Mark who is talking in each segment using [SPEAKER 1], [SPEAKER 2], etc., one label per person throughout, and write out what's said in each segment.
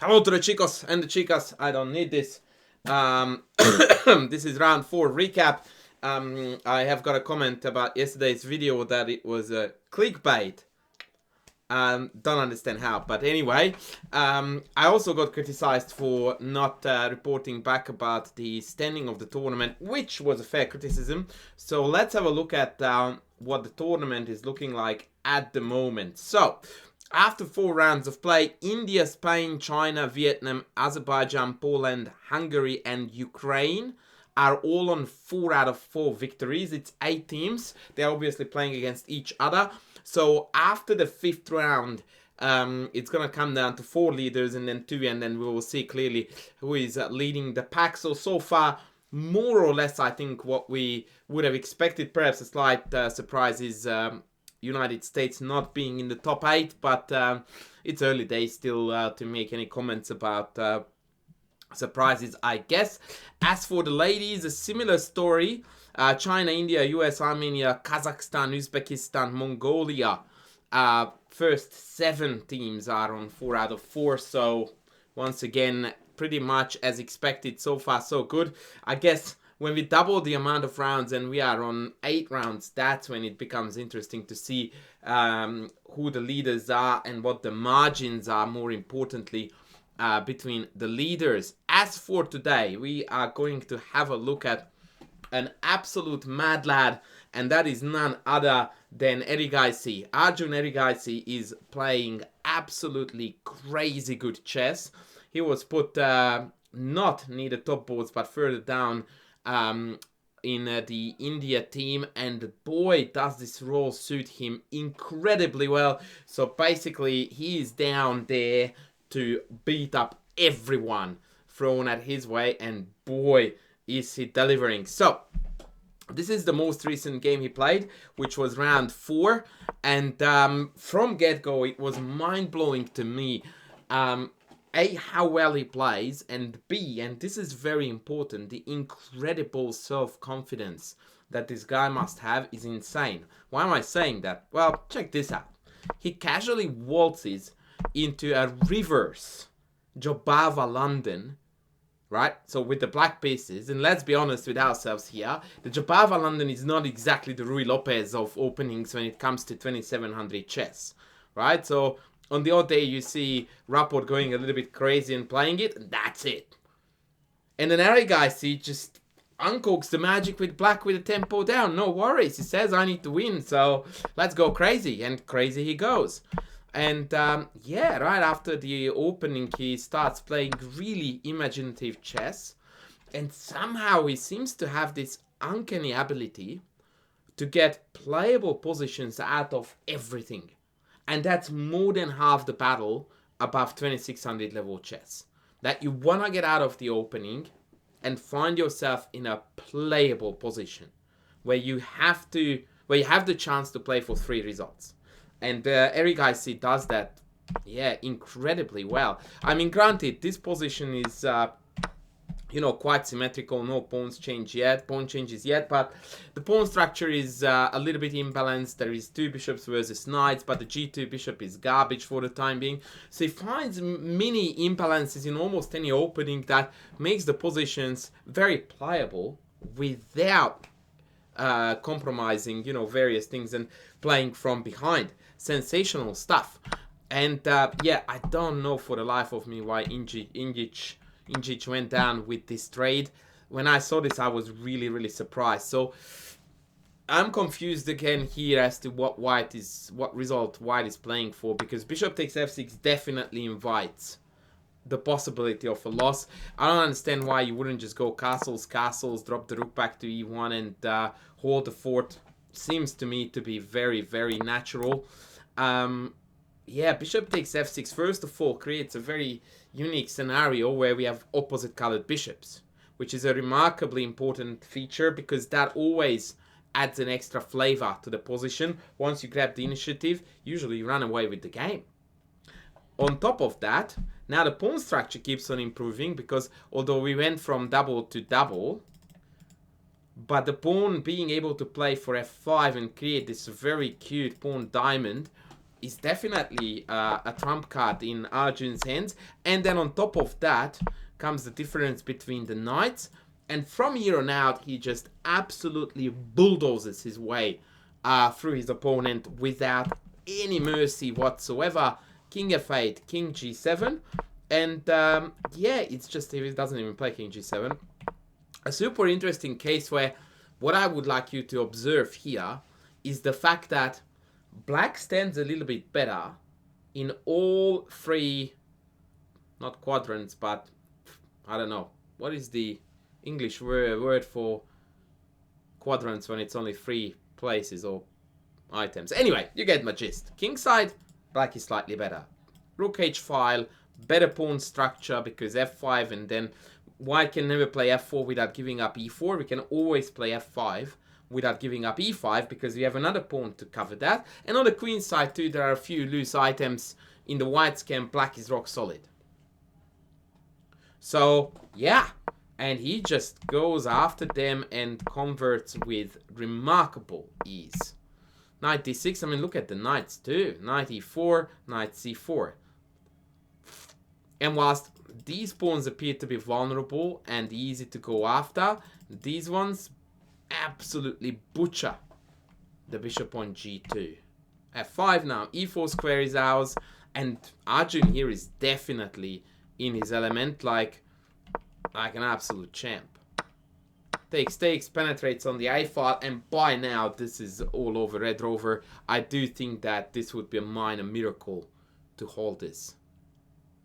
[SPEAKER 1] Hello to the chicos and the chicas. I don't need this. This is round 4 recap. I have got a comment about yesterday's video that it was a clickbait. Don't understand how, but anyway, I also got criticized for not reporting back about the standing of the tournament, which was a fair criticism. So let's have a look at what the tournament is looking like at the moment. So after 4 rounds of play, India, Spain, China, Vietnam, Azerbaijan, Poland, Hungary and Ukraine are all on 4 out of 4 victories. It's 8 teams. They're obviously playing against each other. So after the 5th round, it's going to come down to 4 leaders and then 2, and then we will see clearly who is leading the pack. So far, more or less, I think what we would have expected. Perhaps a slight surprise is United States not being in the top 8, but it's early days still to make any comments about surprises, I guess. As for the ladies, a similar story. China, India, US, Armenia, Kazakhstan, Uzbekistan, Mongolia. First 7 teams are on 4 out of 4. So once again, pretty much as expected. So far, so good. I guess when we double the amount of rounds and we are on 8 rounds, that's when it becomes interesting to see who the leaders are and what the margins are, more importantly, between the leaders. As for today, we are going to have a look at an absolute mad lad, and that is none other than Erigaisi. Arjun Erigaisi is playing absolutely crazy good chess. He was put not near the top boards, but further down in the India team, and boy, does this role suit him incredibly well. So basically, he is down there to beat up everyone thrown at his way, and boy, is he delivering. So this is the most recent game he played, which was round 4, and from get-go it was mind-blowing to me, A, how well he plays, and B, and this is very important, the incredible self-confidence that this guy must have is insane. Why am I saying that? Well, check this out. He casually waltzes into a reverse Jobava London, right? So with the black pieces, and let's be honest with ourselves here, the Jobava London is not exactly the Rui Lopez of openings when it comes to 2700 chess, right? So on the odd day you see Rapport going a little bit crazy and playing it, and that's it. And then Erigaisi just uncooks the magic with black with a tempo down. No worries, he says I need to win, so let's go crazy, and crazy he goes. And yeah, right after the opening, he starts playing really imaginative chess. And somehow he seems to have this uncanny ability to get playable positions out of everything. And that's more than half the battle above 2600 level chess. That you want to get out of the opening and find yourself in a playable position where you have the chance to play for 3 results. And Erigaisi does that, yeah, incredibly well. I mean, granted, this position is, quite symmetrical. No pawn changes yet, but the pawn structure is a little bit imbalanced. There is 2 bishops versus knights, but the g2 bishop is garbage for the time being. So he finds mini imbalances in almost any opening that makes the positions very pliable without compromising, various things and playing from behind. Sensational stuff. And yeah, I don't know for the life of me why Ingic went down with this trade. When I saw this, I was really, really surprised. So I'm confused again here as to what result White is playing for, because bishop takes f6 definitely invites the possibility of a loss. I don't understand why you wouldn't just go castles, drop the rook back to e1 and hold the fort. Seems to me to be very, very natural. Yeah, bishop takes f6, first of all, creates a very unique scenario where we have opposite colored bishops, which is a remarkably important feature because that always adds an extra flavor to the position. Once you grab the initiative, usually you run away with the game. On top of that, now the pawn structure keeps on improving because although we went from double to double, but the pawn being able to play for f5 and create this very cute pawn diamond is definitely a trump card in Arjun's hands. And then on top of that comes the difference between the knights. And from here on out, he just absolutely bulldozes his way through his opponent without any mercy whatsoever. King f8, king g7. And yeah, it's just, he doesn't even play king g7. A super interesting case where what I would like you to observe here is the fact that black stands a little bit better in all three, not quadrants, but I don't know. What is the English word for quadrants when it's only 3 places or items? Anyway, you get my gist. King side, black is slightly better. Rook h file, better pawn structure because f5, and then white can never play f4 without giving up e4. We can always play f5 without giving up e5 because we have another pawn to cover that. And on the queen side too, there are a few loose items. In the white's camp, black is rock solid. So yeah, and he just goes after them and converts with remarkable ease. Knight d6, I mean, look at the knights too. Knight e4, knight c4. And whilst these pawns appear to be vulnerable and easy to go after, these ones absolutely butcher the bishop on g2. f5 now, e4 square is ours, and Arjun here is definitely in his element like an absolute champ. Takes, penetrates on the a file, and by now this is all over Red Rover. I do think that this would be a minor miracle to hold this.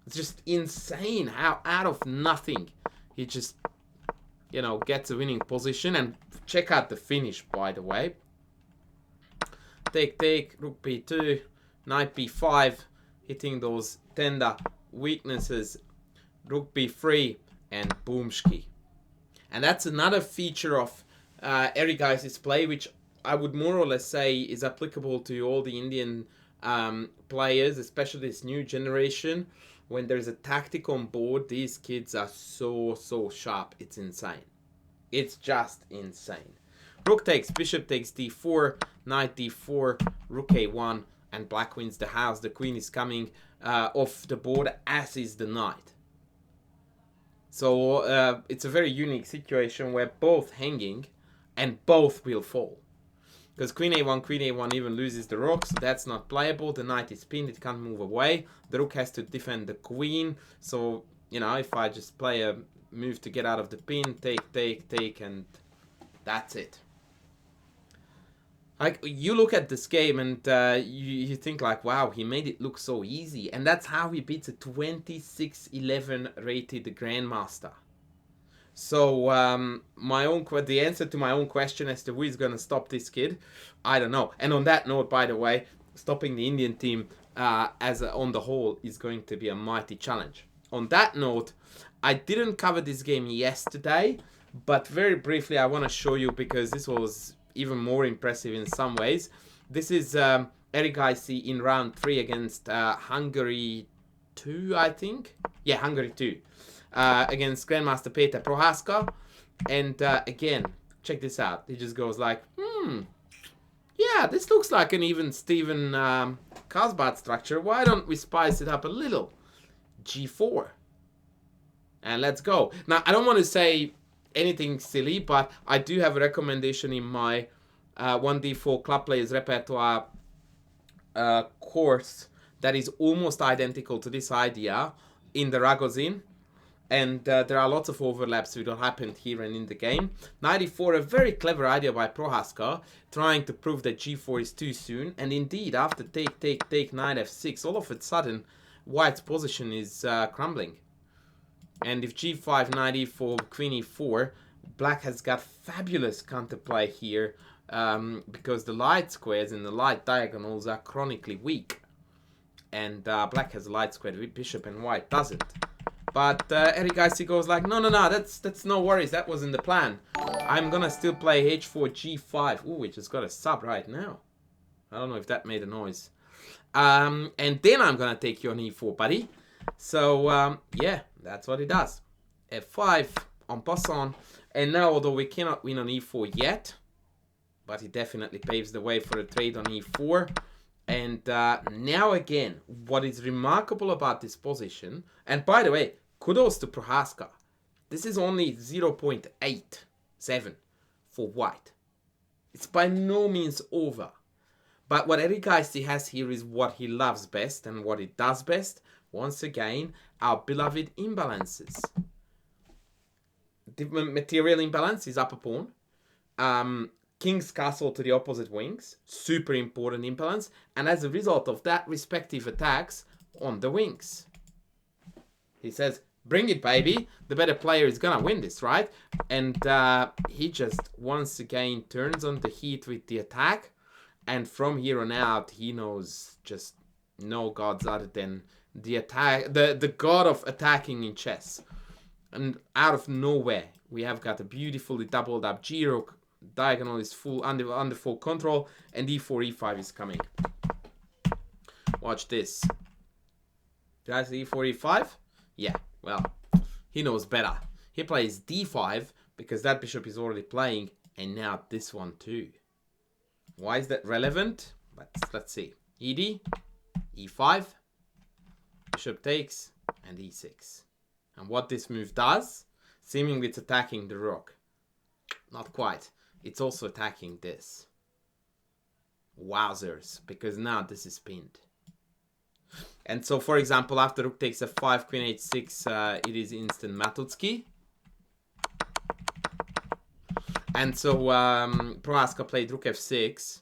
[SPEAKER 1] It's just insane how out of nothing he just, you know, gets a winning position. And check out the finish, by the way. Take, rook b2, knight b5, hitting those tender weaknesses. Rook b3, and boomski. And that's another feature of Erigaisi's play, which I would more or less say is applicable to all the Indian players, especially this new generation. When there's a tactic on board, these kids are so sharp. It's insane. It's just insane. Rook takes, bishop takes d4, knight d4, rook a1, and black wins the house. The queen is coming off the board, as is the knight. So it's a very unique situation where both hanging and both will fall. Because queen a1 even loses the rook, so that's not playable. The knight is pinned, it can't move away. The rook has to defend the queen. So, you know, if I just play a move to get out of the pin, take, and that's it. Like, you look at this game and you think like, wow, he made it look so easy. And that's how he beats a 26-11 rated Grandmaster. So the answer to my own question as to who is going to stop this kid, I don't know. And on that note, by the way, stopping the Indian team on the whole is going to be a mighty challenge. On that note, I didn't cover this game yesterday, but very briefly I want to show you because this was even more impressive in some ways. This is Erigaisi in round 3 against Hungary 2, I think. Yeah, Hungary 2. Against Grandmaster Peter Prohaska. And again, check this out. He just goes like, yeah, this looks like an even Steven Kazbat structure. Why don't we spice it up a little? G4. And let's go. Now, I don't want to say anything silly, but I do have a recommendation in my 1D4 Club Players Repertoire course that is almost identical to this idea in the Ragozin. And there are lots of overlaps with what happened here and in the game. Knight e4, a very clever idea by Prohaska, trying to prove that g4 is too soon. And indeed, after take, knight f6, all of a sudden, white's position is crumbling. And if g5, knight e4, queen e4, black has got fabulous counterplay here because the light squares and the light diagonals are chronically weak. And black has a light squared with bishop and white doesn't. But Erigaisi goes like, no, that's no worries. That wasn't the plan. I'm gonna still play h4, g5. Ooh, we just got a sub right now. I don't know if that made a noise. And then I'm gonna take you on e4, buddy. So, yeah, that's what he does. f5 en passant. And now, although we cannot win on e4 yet, but he definitely paves the way for a trade on e4. And now again, what is remarkable about this position, and by the way, kudos to Prohaska. This is only 0.87 for white. It's by no means over. But what Erigaisi has here is what he loves best and what he does best. Once again, our beloved imbalances. The material imbalance is upper pawn. King's castle to the opposite wings. Super important imbalance. And as a result of that, respective attacks on the wings. He says, bring it, baby. The better player is gonna win this, right? And he just once again turns on the heat with the attack. And from here on out, he knows just no gods other than the attack, the god of attacking in chess. And out of nowhere, we have got a beautifully doubled up G-Rook. Diagonal is full under full control, and e4, e5 is coming. Watch this. Did I say e4, e5? Yeah, well, he knows better. He plays d5 because that bishop is already playing, and now this one too. Why is that relevant? Let's see. ed, e5, bishop takes, and e6. And what this move does, seemingly it's attacking the rook. Not quite. It's also attacking this. Wowzers, because now this is pinned. And so, for example, after rook takes f5, queen h6, it is instant Matutsky. And so Prohaska played rook f6,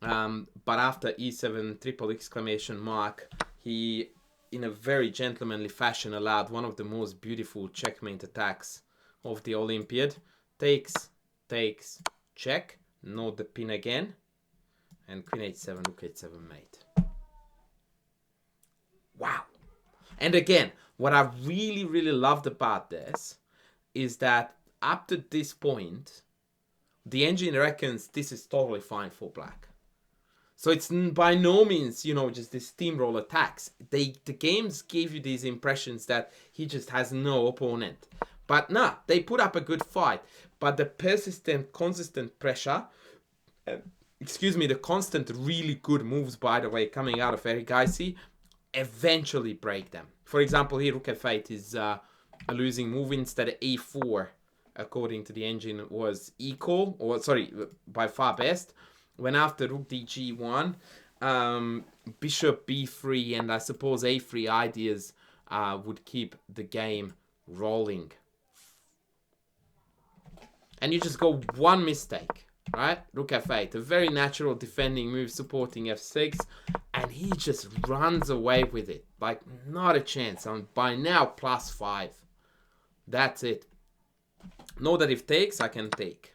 [SPEAKER 1] but after e7 triple exclamation mark, he, in a very gentlemanly fashion, allowed one of the most beautiful checkmate attacks of the Olympiad. Takes, takes, check, note the pin again, and queen h7, rook h7 mate. Wow. And again, what I really, really loved about this is that up to this point, the engine reckons this is totally fine for black. So it's by no means, you know, just this steamroll attacks. The games gave you these impressions that he just has no opponent. But nah, they put up a good fight. But the persistent, consistent pressure, the constant really good moves, by the way, coming out of Erigaisi, eventually break them. For example, here rook f8 is a losing move. Instead of a4, according to the engine, was equal, or sorry, by far best. When after rook dg1, bishop b3, and I suppose a3 ideas would keep the game rolling. And you just go one mistake, right? Rook f8, a very natural defending move supporting f6, and he just runs away with it. Like, not a chance. I'm by now +5. That's it. Know that if takes, I can take.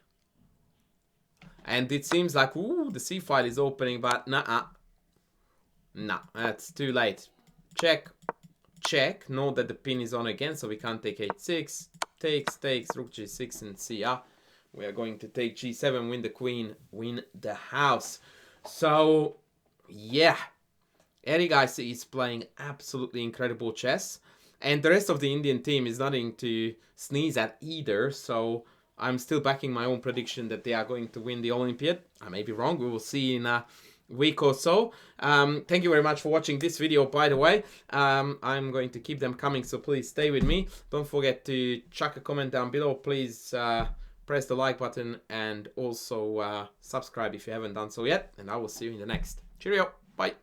[SPEAKER 1] And it seems like, ooh, the c file is opening, but nah, that's too late. Check, check. Note that the pin is on again, so we can't take h6. Takes, rook g6 and cr. We are going to take g7, win the queen, win the house. So, yeah. Erigaisi is playing absolutely incredible chess. And the rest of the Indian team is nothing to sneeze at either. So, I'm still backing my own prediction that they are going to win the Olympiad. I may be wrong. We will see in a week or so. Thank you very much for watching this video, by the way. I'm going to keep them coming, so please stay with me. Don't forget to chuck a comment down below. Please press the like button and also subscribe if you haven't done so yet. And I will see you in the next. Cheerio. Bye.